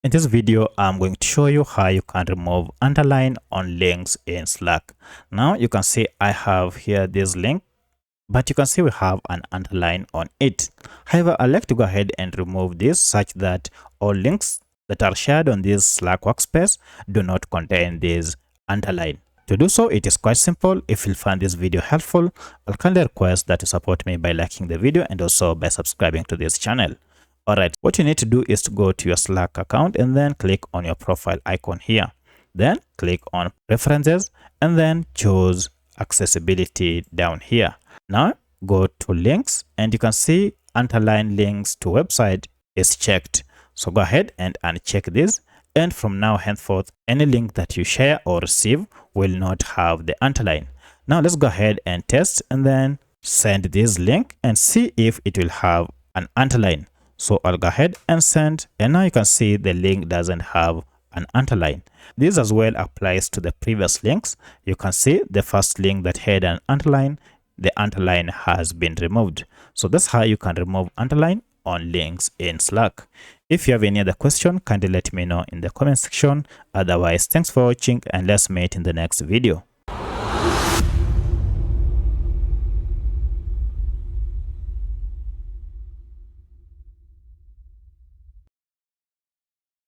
In this video, I'm going to show you how you can remove underline on links in Slack. Now you can see I have here this link, but you can see we have an underline on it. However, I like to go ahead and remove this such that all links that are shared on this Slack workspace do not contain this underline. To do so, it is quite simple. If you find this video helpful, I'll kindly request that you support me by liking the video and also by subscribing to this channel. Alright, what you need to do is to go to your Slack account and then click on your profile icon here. Then click on Preferences and then choose Accessibility down here. Now go to Links and you can see Underline links to website is checked. So go ahead and uncheck this, and from now henceforth any link that you share or receive will not have the underline. Now let's go ahead and test and then send this link and see if it will have an underline. So I'll go ahead and send, and now you can see the link doesn't have an underline. This as well applies to the previous links. You can see the first link that had an underline, the underline has been removed. So that's how you can remove underline on links in Slack. If you have any other question, kindly let me know in the comment section. Otherwise, thanks for watching and let's meet in the next video.